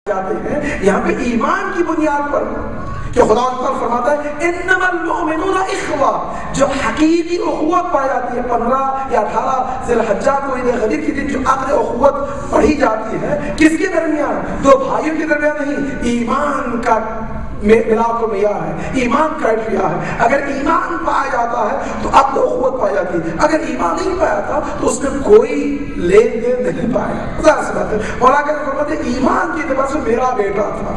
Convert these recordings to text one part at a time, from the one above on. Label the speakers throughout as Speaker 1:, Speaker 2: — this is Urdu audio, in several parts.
Speaker 1: جاتے ہیں یہاں پہ ایمان کی بنیاد پر کہ خدا تعالیٰ فرماتا ہے انما المؤمنون اخوہ، جو حقیقی اخوت پائی جاتی ہے 15 یا 18 ذی الحجہ کو عید غدیر کے دن جو عقد اخوت پڑھی جاتی ہے، کس کے درمیان؟ دو بھائیوں کے درمیان نہیں، ایمان کا ملاپ و معیار ہے، ایمان کرائٹریا ہے۔ اگر ایمان پایا جاتا ہے تو عقد اخوت پائی جاتی ہے، اگر ایمان نہیں پایا تھا تو اس میں کوئی لین دین نہیں پایا۔ ظاہر سی بات ہے مولا کے فرماتے ہیں ایمان کے اعتبار سے میرا بیٹا تھا۔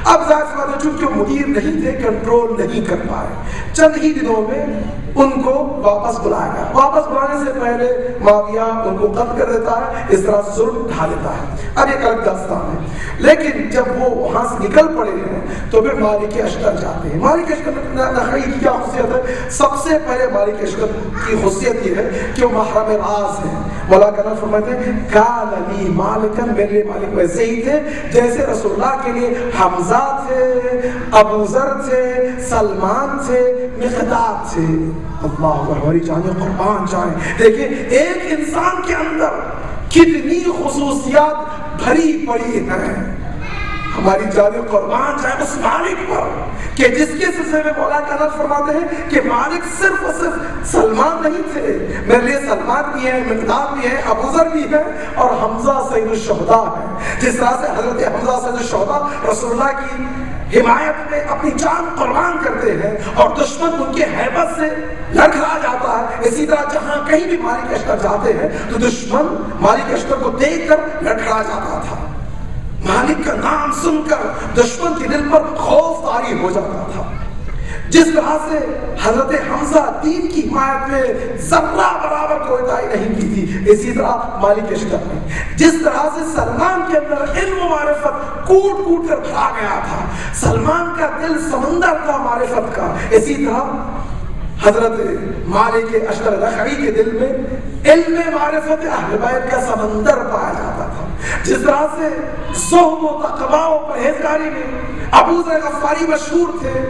Speaker 1: اب ظاہر سی بات ہے چونکہ مدیر نہیں تھے، کنٹرول نہیں کر پائے، چند ہی دنوں میں ان کو واپس بلایا گیا۔ واپس بلانے سے پہلے معاویہ ان کو قتل کر دیتا ہے، اس طرح سے ظلم ڈھا لیتا ہے۔ اب ایک الگ داستان ہے، لیکن جب وہ وہاں سے نکل پڑے ہیں تو پھر مالک اشتر جاتے ہیں۔ مالک اشتر نخعی کی کیا خصوصیت ہے؟ سب سے پہلے مالک اشتر کی خصوصیت یہ ہے کہ وہ محرم راز ہیں۔ مولا کا نام فرماتے ہیں کان لی مالکن، میرے لیے مالک ویسے ہی تھے جیسے رسول اللہ کے لیے حمزہ تھے، ابو ذر تھے، سلمان تھے، مقداد تھے۔ اللہ ہماری جانیں قربان جائیں۔ دیکھیں ایک انسان کے اندر کتنی خصوصیات بھری پڑی ہیں، ہماری جانیں قربان جائیں اس مالک پر کہ جس کے سلسلے میں مولا کا نام فرماتے ہیں کہ مالک صرف اور صرف سلمان نہیں تھے، میرے لیے سلمان بھی ہیں، مقداد بھی ہیں، ابو ذر بھی ہیں اور حمزہ سید الشہداء ہے۔ جس طرح سے حضرت حمزہ سید الشہداء رسول اللہ کی حمایت میں اپنی جان قربان کرتے ہیں اور دشمن ان کے ہیبت سے لڑکھڑا جاتا ہے، اسی طرح جہاں کہیں بھی مالک اشتر جاتے ہیں تو دشمن مالک اشتر کو دیکھ کر لڑکھڑا جاتا تھا۔ مالک کا نام سن کر دشمن کے دل پر خوف طاری ہو جاتا تھا۔ جس طرح سے حضرت حمزہ دین کی حمایت میں ذرہ برابر کوتاہی نہیں کی تھی، اسی طرح مالک اشتر نے جس طرح سے سلمان کے اندر علم و معرفت کوٹ کوٹ کر بھرا گیا تھا، سلمان کا دل سمندر تھا معرفت کا، اسی طرح حضرت مالک اشتر نخعی کے دل میں علم معرفت اہل بیت کا سمندر پایا جاتا تھا۔ جس طرح سے زہد و تقوی و پرہیزگاری میں ابو ذر غفاری مشہور تھے،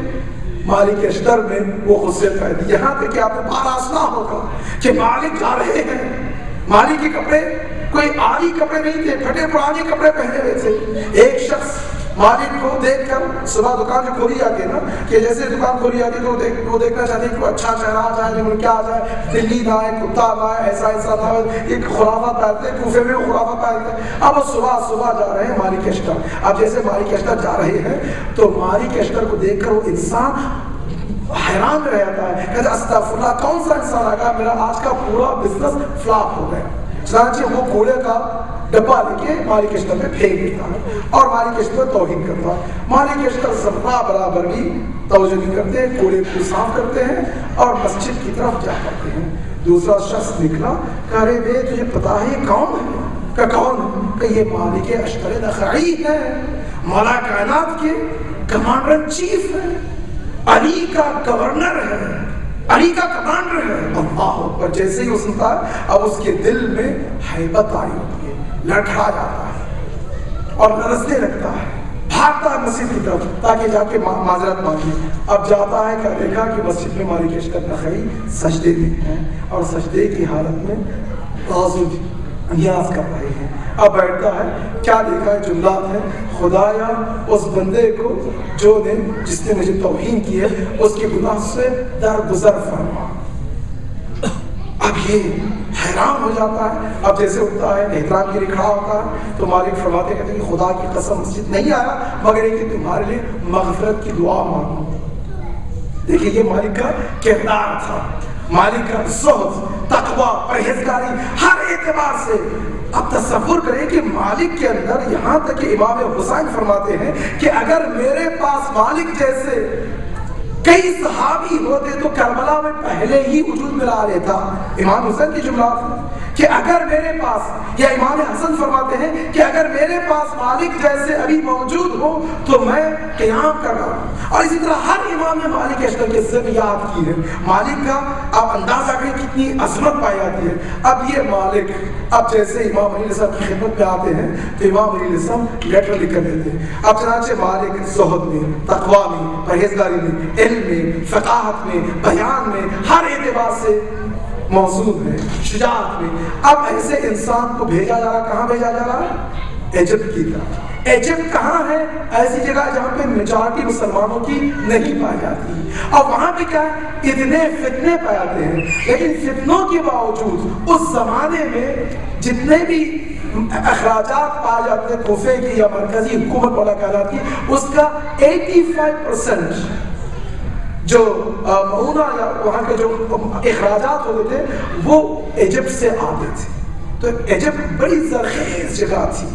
Speaker 1: مالک اشتر میں وہ خصوصیت پائی تھی۔ یہاں تک کہ آپ نے بارہ سنا ہوگا کہ مالک جا رہے ہیں، مالک کے کپڑے کوئی عالی کپڑے نہیں تھے، پھٹے پرانے کپڑے پہنے ہوئے تھے۔ ایک شخص مالک کو دیکھ کر صبح دکان جو کھولی جاتی ہے نا، کہ جیسے دکان کھولی جاتی ہے تو وہ دیکھنا چاہتے ہیں کہ اچھا چہرہ آ جائے، لیکن کیا آ جائے، بلی نہ آئے، کتا نہ آئے، ایسا نہ آئے، ایک خرافات پھیلتے ہیں، کوفے میں خرافات پھیلتے ہیں۔ اب وہ صبح جا رہے ہیں مالک اشتر۔ اب جیسے مالک اشتر جا رہے ہیں تو مالک اشتر کو دیکھ کر وہ انسان حیران رہ جاتا ہے، کہتے ہیں استغفر اللہ، کون سا انسان آ گیا، میرا آج کا پورا بزنس فلاپ ہو گیا۔ چنانچہ وہ کوڑے کا ڈبہ لے کے مالک اشتر میں پھینک دیتا ہے اور مالک اشتر توہین کرتا ہے۔ مالک اشتر ذرہ برابر بھی توجہ نہیں کرتے، کوڑے کو صاف کرتے ہیں اور مسجد کی طرف جا پڑتے ہیں۔ دوسرا شخص نکلا، کہہ رہے بے تجھے پتا ہے کون ہے؟ کہ کون ہے؟ کہ یہ مالک اشتر نخعی ہے، مولا کائنات کے کمانڈر ان چیف ہے، علی کا گورنر ہے، علی کا کمانڈر ہے۔ اللہ اکبر، جیسے ہی وہ سنتا ہے اب اس کے دل میں ہیبت آئی ہوتی ہے، لڑکھڑا جاتا ہے اور لرزنے لگتا ہے، بھاگتا ہے مسجد کی طرف تاکہ جا کے معذرت مانگے۔ اب جاتا ہے کہ دیکھا کہ مسجد میں مالک اشتر نخعی سجدے میں ہیں اور سجدے کی حالت میں آذو نیاز کر رہے ہیں۔ اب بیٹھتا ہے، کیا دیکھا ہے؟ جملات ہے، خدایا اس بندے کو جس نے مجھے توہین کی ہے اس کے گناہ سے درگزر فرما۔ اب یہ حیران ہو جاتا ہے۔ اب جیسے اٹھتا ہے، احترام کے لیے کھڑا ہوتا ہے تو مالک فرماتے کہتے ہیں کہ خدا کی قسم مسجد نہیں آیا مگر یہ کہ تمہارے لیے مغفرت کی دعا مانگو۔ دیکھیے یہ مالک کا کردار تھا، مالک کا زہد، تقوی، پرہیزگاری ہر اعتبار سے۔ اب تصور کریں کہ مالک کے اندر یہاں تک کہ امام حسین فرماتے ہیں کہ اگر میرے پاس مالک جیسے کئی صحابی ہوتے تو کربلا میں پہلے ہی وجود میں لا لیتا۔ امام حسین کی جملات کہ اگر میرے پاس، یا امام حسن فرماتے ہیں کہ اگر میرے پاس مالک جیسے ابھی موجود ہو تو میں قیام کر رہا ہوں۔ اور اسی طرح ہر امام نے مالک اشتر کے ذکر یاد کی ہے۔ مالک کا آپ اندازہ کریں کتنی عظمت پائی جاتی ہے۔ اب یہ مالک اب جیسے امام علی صاحب کی خدمت میں آتے ہیں تو امام علی صاحب لیٹر لکھ کر دیتے ہیں۔ اب چنانچہ مالک زہد میں، تقوی میں، پرہیزگاری میں، علم میں، فقاہت میں، بیان میں، ہر اعتبار سے موجود ہے، شجاعت میں۔ اب ایسے انسان کو بھیجا جا رہا، کہاں بھیجا جا رہا ہے؟ ایجپٹ کی طرف۔ ایجپٹ کہاں ہے؟ ایسی جگہ جہاں پہ میجارٹی مسلمانوں کی نہیں پائی جاتی، اور وہاں پہ کیا ہے اتنے فتنے پائے جاتے ہیں، لیکن فتنوں کے باوجود اس زمانے میں جتنے بھی اخراجات پائے جاتے ہیں کوفے کی یا مرکزی حکومت والا کہلاتی ہے، اس کا 85% جو معونہ یا وہاں کے جو اخراجات ہوتے تھے وہ ایجپٹ سے آتے تھے۔ تو ایجپٹ بڑی زرخیز جگہ تھی،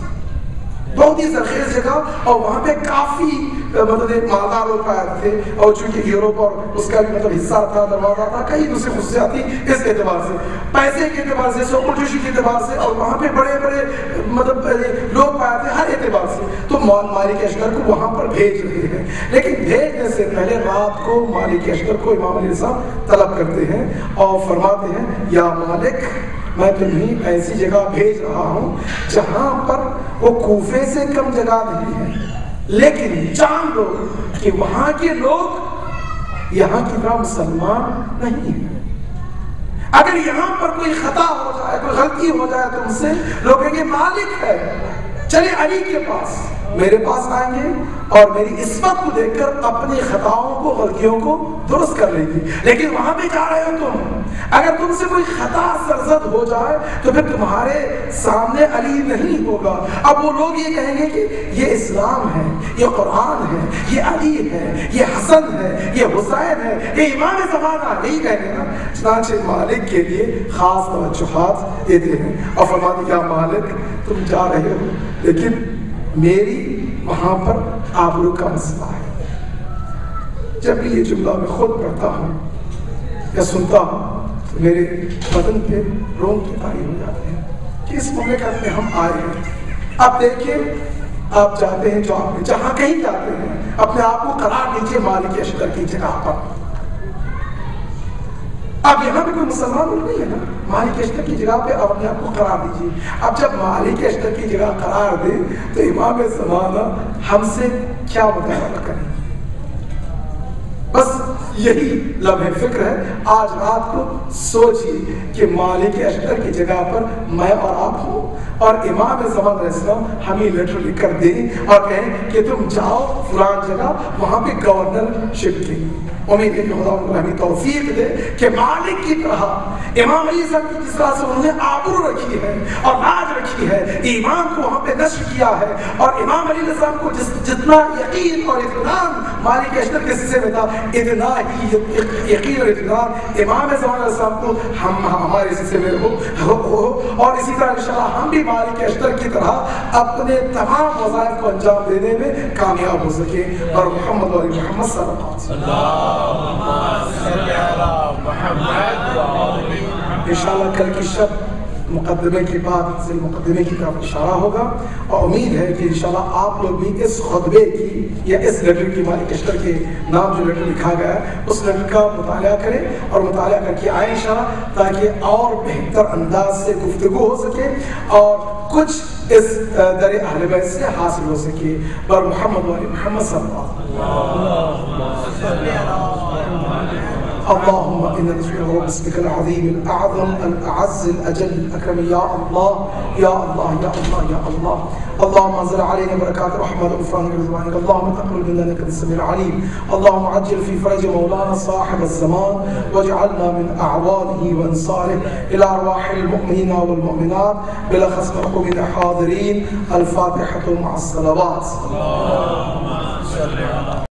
Speaker 1: بہت ہی زرخیز جگہ، اور وہاں پہ کافی مطلب مالدار لوگ پائے تھے، اور چونکہ یوروپ اور اس کا بھی مطلب حصہ تھا، دروازہ تھا، کئی دوسری خصوصیات تھی اس اعتبار سے، پیسے کے اعتبار سے، سوپرجوشی کے اعتبار سے، اور وہاں پہ بڑے بڑے مطلب لوگ پائے تھے ہر اعتبار سے۔ تو مالک اشتر کو وہاں پر بھیج رہے ہیں، لیکن بھیجنے سے پہلے رات کو مالک اشتر کو امام علیہ السلام طلب کرتے ہیں اور فرماتے ہیں یا مالک میں تمہیں ایسی جگہ بھیج رہا ہوں جہاں پر وہ کوفے سے کم جگہ نہیں ہے، لیکن جان لو کہ وہاں کے لوگ یہاں کی طرح مسلمان نہیں ہیں۔ اگر یہاں پر کوئی خطا ہو جائے، کوئی غلطی ہو جائے تم سے، لوگ کہیں گے مالک ہے، چلے علی کے پاس، میرے پاس آئیں گے اور میری عصمت کو دیکھ کر اپنی خطاؤں کو، غلطیوں کو درست کر لیں گے۔ لیکن وہاں پہ جا رہے ہو تم، اگر تم سے کوئی خطا سرزد ہو جائے تو پھر تمہارے سامنے علی نہیں ہوگا۔ اب وہ لوگ یہ کہیں گے کہ یہ اسلام ہے، یہ قرآن ہے، یہ علی ہے، یہ حسن ہے، یہ حسین ہے، یہ امام زمانہ، نہیں کہیں گے نا۔ چنانچہ مالک کے لیے خاص توجہات دیتے ہیں اور فرماتے ہیں کیا مالک تم جا رہے ہو، لیکن میری وہاں پر آبرو کا مسئلہ ہے۔ جب بھی یہ جملہ میں خود پڑھتا ہوں یا سنتا ہوں تو میرے بدن پہ رونگٹے طاری ہو جاتے ہیں کہ اس مملکت میں ہم آئے ہیں۔ اب دیکھیں، آپ جاتے ہیں جہاں کہیں جاتے ہیں، اپنے آپ کو قرار دیجئے مالک اشتر کی جگہ پر۔ اب یہاں پہ کوئی مسلمان لوگ نہیں ہے نا، مالک اشتر کی جگہ پہ آپ اپنے آپ کو قرار دیجئے۔ اب جب مالک اشتر کی جگہ قرار دے تو امام زمانہ ہم سے کیا مطالبہ کریں؟ بس یہی لمحہ فکر ہے۔ آج رات کو سوچیے کہ مالک اشتر کی جگہ پر میں اور آپ ہوں، اور امام زمان علیہ السلام ہمیں لیٹر لکھ کر دیں اور کہیں کہ تم جاؤ فلان جگہ، وہاں پہ گورنر شپ کی۔ امید ہے کہ خدا ان کو ہمیں توفیق دے کہ مالک کی طرح امام علیہ السلام کی جس طرح سے انہوں نے آبرو رکھی ہے اور لاج رکھی ہے، ایمان کو وہاں پہ نشر کیا ہے، اور امام علیہ السلام کو جتنا یقین اور اطمینان مالک اشتر کے سلسلے میں تھا، اتنا ہی یقین اور اطمینان امام زمان علیہ السلام کو ہمارے سلسلے میں ہو، اور اسی طرح انشاءاللہ ہم بھی مالک اشتر کی طرح اپنے تمام وظائف کو انجام دینے میں کامیاب ہو سکیں۔ اور محمد علی محمد صلی اللہ علیہ وسلم انشاءاللہ کل کی شب مقدمے کے بعد مقدمے کی طرف اشارہ ہوگا، اور امید ہے کہ انشاءاللہ آپ لوگ بھی اس خطبے کی یا اس لیٹر کی، مالک اشتر کے نام جو لیٹر لکھا گیا ہے اس لیٹر کا مطالعہ کریں اور مطالعہ کر کے آئیں انشاءاللہ، تاکہ اور بہتر انداز سے گفتگو ہو سکے اور کچھ اس در اہل بیت سے حاصل ہو سکے۔ بر محمد علی محمد صلی اللہ اللهم إنا نسألك باسمك العظيم الأعظم الأعز الأجل الأكرم يا الله يا الله يا الله يا الله اللهم انزل علينا بركات رحمة وغفرانك ورضوانك اللهم تقبل منا إنك أنت السميع العليم اللهم عجل في فرج مولانا صاحب الزمان واجعلنا من أعوانه وأنصاره إلى أرواح المؤمنين والمؤمنات بلخص مرحومين حاضرين الفاتحة مع الصلوات اللهم صل على